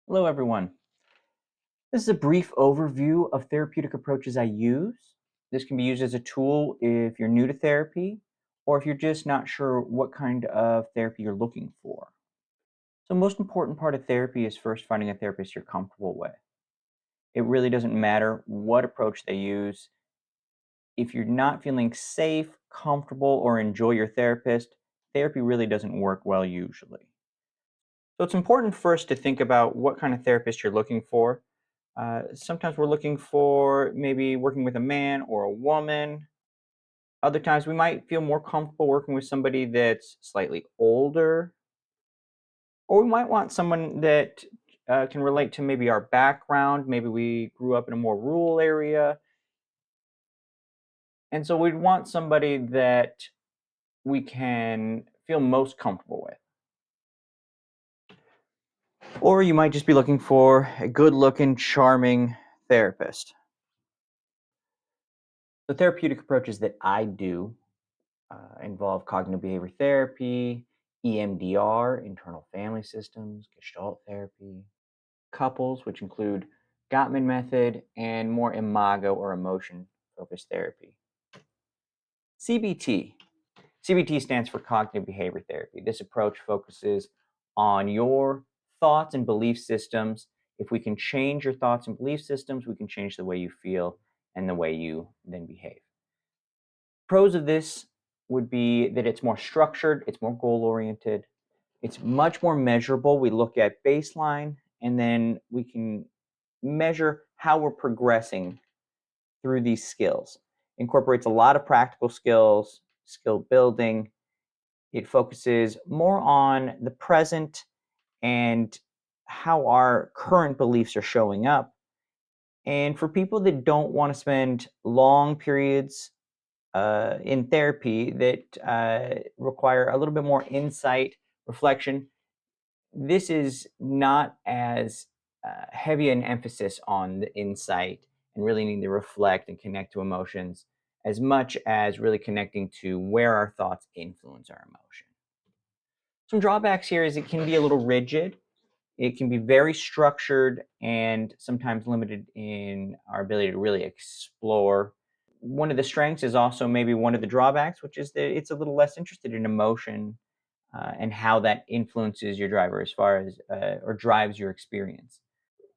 Hello, everyone. This is a brief overview of therapeutic approaches I use. This can be used as a tool if you're new to therapy or if you're just not sure what kind of therapy you're looking for. So, most important part of therapy is first finding a therapist you're comfortable with. It really doesn't matter what approach they use. If you're not feeling safe, comfortable, or enjoy your therapist, therapy really doesn't work well usually. So, it's important first to think about what kind of therapist you're looking for. Sometimes we're looking for maybe working with a man or a woman. Other times we might feel more comfortable working with somebody that's slightly older, or we might want someone that can relate to maybe our background. Maybe we grew up in a more rural area, and so we'd want somebody that we can feel most comfortable with. Or you might just be looking for a good looking, charming therapist. The therapeutic approaches that I do involve cognitive behavior therapy, EMDR, internal family systems, Gestalt therapy, couples, which include Gottman method, and more Imago or emotion focused therapy. CBT. CBT stands for cognitive behavior therapy. This approach focuses on your thoughts and belief systems. If we can change your thoughts and belief systems, we can change the way you feel and the way you then behave. Pros of this would be that it's more structured, it's more goal oriented, it's much more measurable. We look at baseline and then we can measure how we're progressing through these skills. Incorporates a lot of practical skills, skill building. It focuses more on the present and how our current beliefs are showing up. And for people that don't want to spend long periods in therapy that require a little bit more insight, reflection, this is not as heavy an emphasis on the insight and really needing to reflect and connect to emotions as much as really connecting to where our thoughts influence our emotion. Some drawbacks here is it can be a little rigid. It can be very structured and sometimes limited in our ability to really explore. One of the strengths is also maybe one of the drawbacks, which is that it's a little less interested in emotion and how that influences your driver as far as or drives your experience.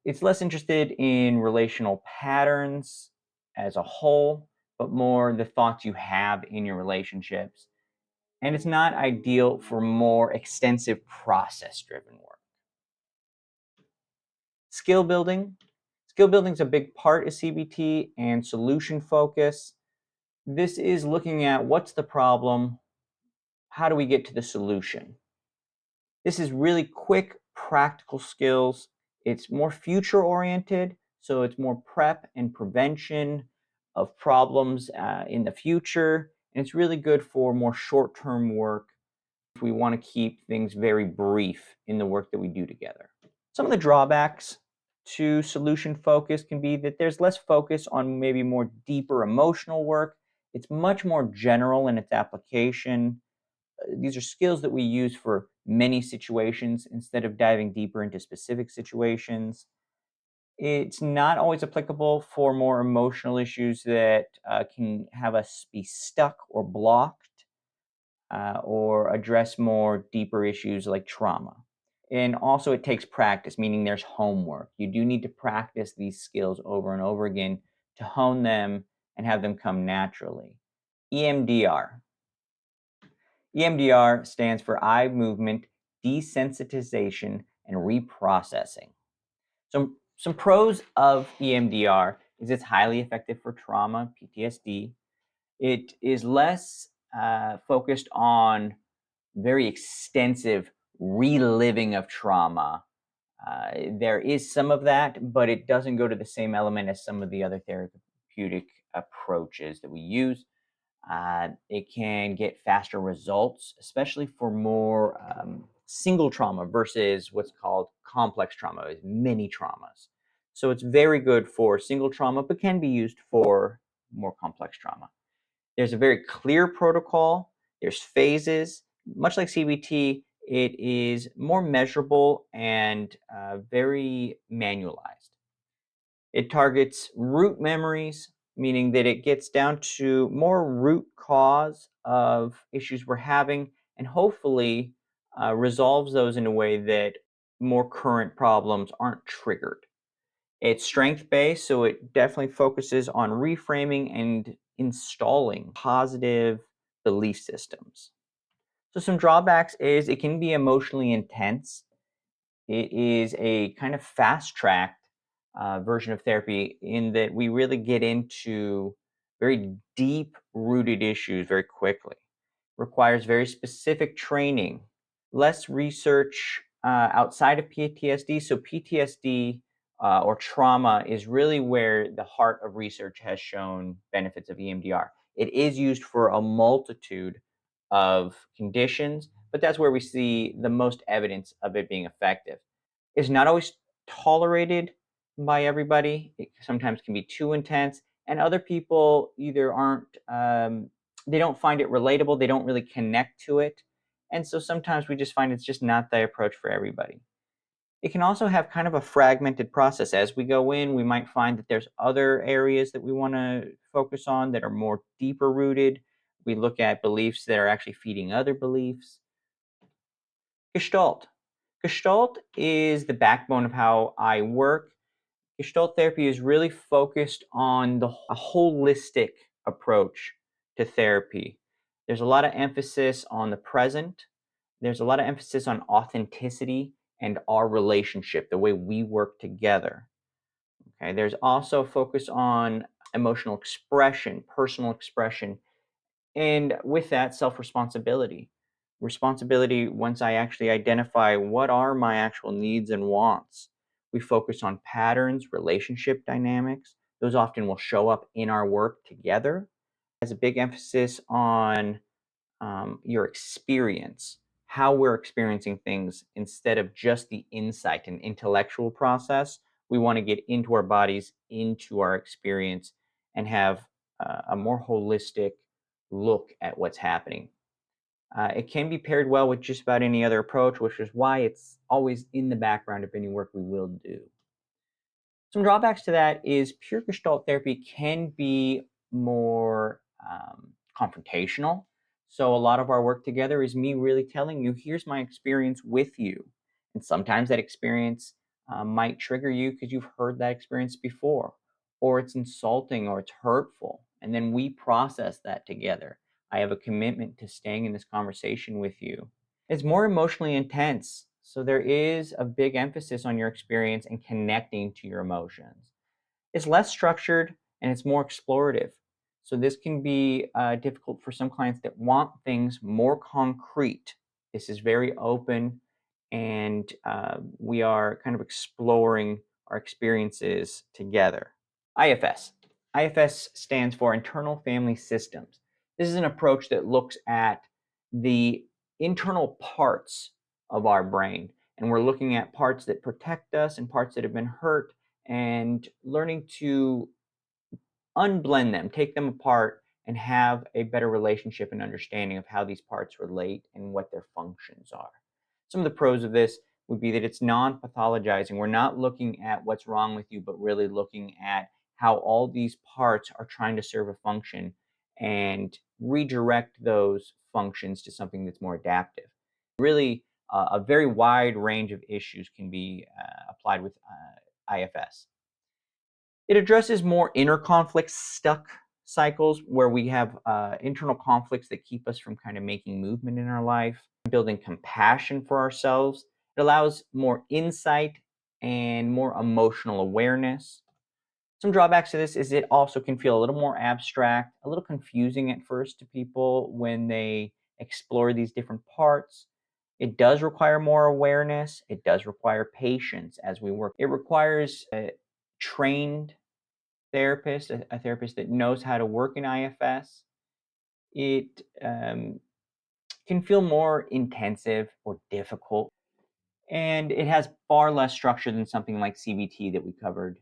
It's less interested in relational patterns as a whole, but more the thoughts you have in your relationships. And it's not ideal for more extensive process driven work. Skill building. Skill building is a big part of CBT and solution focus. This is looking at what's the problem, how do we get to the solution. This is really quick, practical skills. It's more future oriented, so it's more prep and prevention of problems in the future. And it's really good for more short term work if we want to keep things very brief in the work that we do together. Some of the drawbacks to solution focus can be that there's less focus on maybe more deeper emotional work. It's much more general in its application. These are skills that we use for many situations instead of diving deeper into specific situations. It's not always applicable for more emotional issues that can have us be stuck or blocked or address more deeper issues like trauma. And also, it takes practice, meaning there's homework. You do need to practice these skills over and over again to hone them and have them come naturally. EMDR. EMDR stands for eye movement desensitization and reprocessing. Some pros of EMDR is it's highly effective for trauma, PTSD. It is less focused on very extensive reliving of trauma. There is some of that, but it doesn't go to the same element as some of the other therapeutic approaches that we use. It can get faster results, especially for more single trauma versus what's called complex trauma, many traumas. So it's very good for single trauma, but can be used for more complex trauma. There's a very clear protocol. There's phases. Much like CBT, It is more measurable and very manualized. It targets root memories, meaning that it gets down to more root cause of issues we're having and hopefully resolves those in a way that more current problems aren't triggered. It's strength based, so it definitely focuses on reframing and installing positive belief systems. So, some drawbacks is it can be emotionally intense. It is a kind of fast tracked version of therapy in that we really get into very deep rooted issues very quickly. Requires very specific training, less research outside of PTSD. So, PTSD or trauma is really where the heart of research has shown benefits of EMDR. It is used for a multitude of conditions, but that's where we see the most evidence of it being effective. It's not always tolerated by everybody. It sometimes can be too intense, and other people either aren't, they don't find it relatable, they don't really connect to it. And so sometimes we just find it's just not the approach for everybody. It can also have kind of a fragmented process. As we go in, we might find that there's other areas that we want to focus on that are more deeper rooted. We look at beliefs that are actually feeding other beliefs. Gestalt. Gestalt is the backbone of how I work. Gestalt therapy is really focused on a holistic approach to therapy. There's a lot of emphasis on the present. There's a lot of emphasis on authenticity and our relationship, the way we work together. Okay. There's also focus on emotional expression, personal expression, and with that, self responsibility. Responsibility, once I actually identify what are my actual needs and wants, we focus on patterns, relationship dynamics. Those often will show up in our work together. Has a big emphasis on your experience, how we're experiencing things instead of just the insight and intellectual process. We want to get into our bodies, into our experience, and have a more holistic look at what's happening. It can be paired well with just about any other approach, which is why it's always in the background of any work we will do. Some drawbacks to that is pure Gestalt therapy can be more confrontational. So, a lot of our work together is me really telling you, here's my experience with you. And sometimes that experience might trigger you because you've heard that experience before, or it's insulting or it's hurtful. And then we process that together. I have a commitment to staying in this conversation with you. It's more emotionally intense. So there is a big emphasis on your experience and connecting to your emotions. It's less structured and it's more explorative. So this can be difficult for some clients that want things more concrete. This is very open, and we are kind of exploring our experiences together. IFS. IFS stands for Internal Family Systems. This is an approach that looks at the internal parts of our brain. And we're looking at parts that protect us and parts that have been hurt and learning to unblend them, take them apart, and have a better relationship and understanding of how these parts relate and what their functions are. Some of the pros of this would be that it's non pathologizing. We're not looking at what's wrong with you, but really looking at how all these parts are trying to serve a function and redirect those functions to something that's more adaptive. Really, a very wide range of issues can be applied with IFS. It addresses more inner conflict stuck cycles where we have internal conflicts that keep us from kind of making movement in our life, building compassion for ourselves. It allows more insight and more emotional awareness. Some drawbacks to this is it also can feel a little more abstract, a little confusing at first to people when they explore these different parts. It does require more awareness. It does require patience as we work. It requires a trained therapist, a therapist that knows how to work in IFS. It can feel more intensive or difficult, and it has far less structure than something like CBT that we covered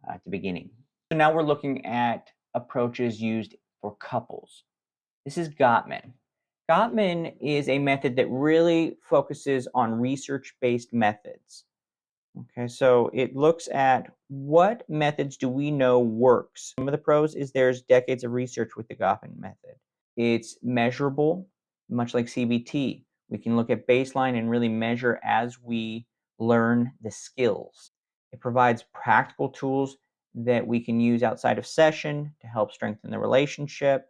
at the beginning. So now we're looking at approaches used for couples. This is Gottman. Gottman is a method that really focuses on research-based methods. Okay, so it looks at what methods do we know works. Some of the pros is there's decades of research with the Gottman method. It's measurable, much like CBT. We can look at baseline and really measure as we learn the skills. It provides practical tools that we can use outside of session to help strengthen the relationship.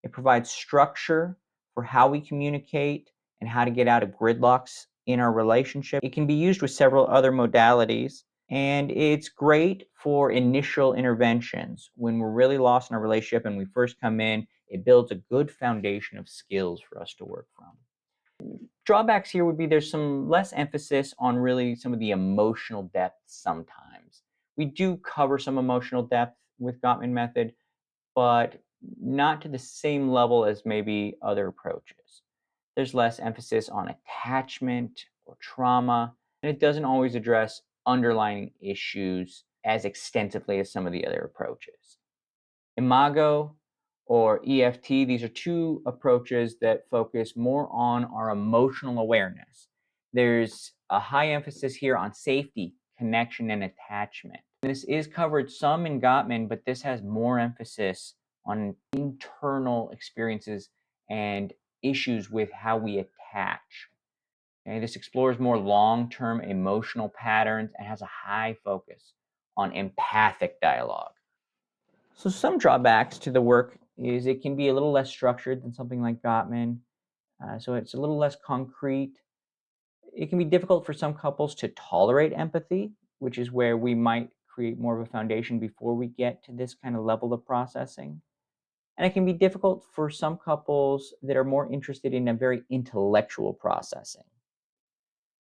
It provides structure for how we communicate and how to get out of gridlocks in our relationship. It can be used with several other modalities, and it's great for initial interventions. When we're really lost in our relationship and we first come in, it builds a good foundation of skills for us to work from. Drawbacks here would be there's some less emphasis on really some of the emotional depth sometimes. We do cover some emotional depth with Gottman method, but not to the same level as maybe other approaches. There's less emphasis on attachment or trauma, and it doesn't always address underlying issues as extensively as some of the other approaches. Imago or EFT, these are two approaches that focus more on our emotional awareness. There's a high emphasis here on safety, connection, and attachment. This is covered some in Gottman, but this has more emphasis on internal experiences and issues with how we attach. Okay, this explores more long-term emotional patterns and has a high focus on empathic dialogue. So some drawbacks to the work is it can be a little less structured than something like Gottman. So it's a little less concrete. It can be difficult for some couples to tolerate empathy, which is where we might create more of a foundation before we get to this kind of level of processing. And it can be difficult for some couples that are more interested in a very intellectual processing.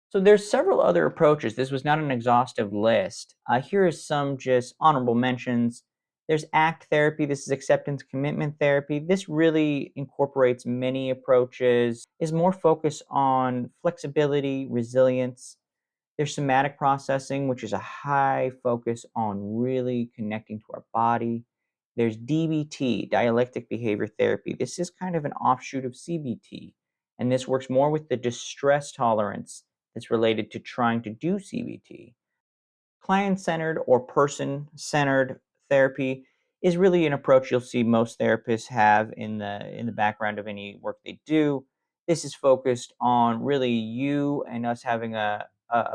So there's several other approaches. This was not an exhaustive list. Here is some just honorable mentions. There's ACT therapy. This is acceptance commitment therapy. This really incorporates many approaches, is more focused on flexibility, resilience. There's somatic processing, which is a high focus on really connecting to our body. There's DBT, dialectic behavior therapy. This is kind of an offshoot of CBT, and this works more with the distress tolerance that's related to trying to do CBT. Client-centered or person-centered therapy is really an approach you'll see most therapists have in the background of any work they do. This is focused on really you and us having a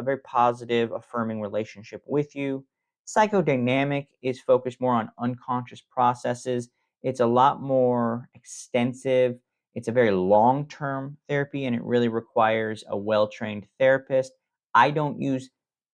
very positive, affirming relationship with you. Psychodynamic is focused more on unconscious processes. It's a lot more extensive. It's a very long-term therapy, and it really requires a well-trained therapist. I don't use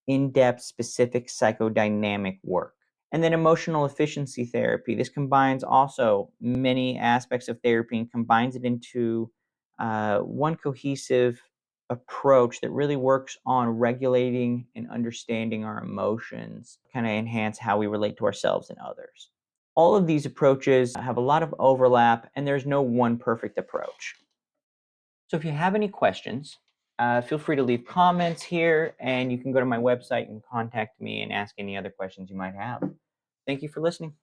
in-depth specific psychodynamic work. And then emotional efficiency therapy. This combines also many aspects of therapy and combines it into one cohesive approach that really works on regulating and understanding our emotions, kind of enhance how we relate to ourselves and others. All of these approaches have a lot of overlap, and there's no one perfect approach. So if you have any questions, feel free to leave comments here, and you can go to my website and contact me and ask any other questions you might have. Thank you for listening.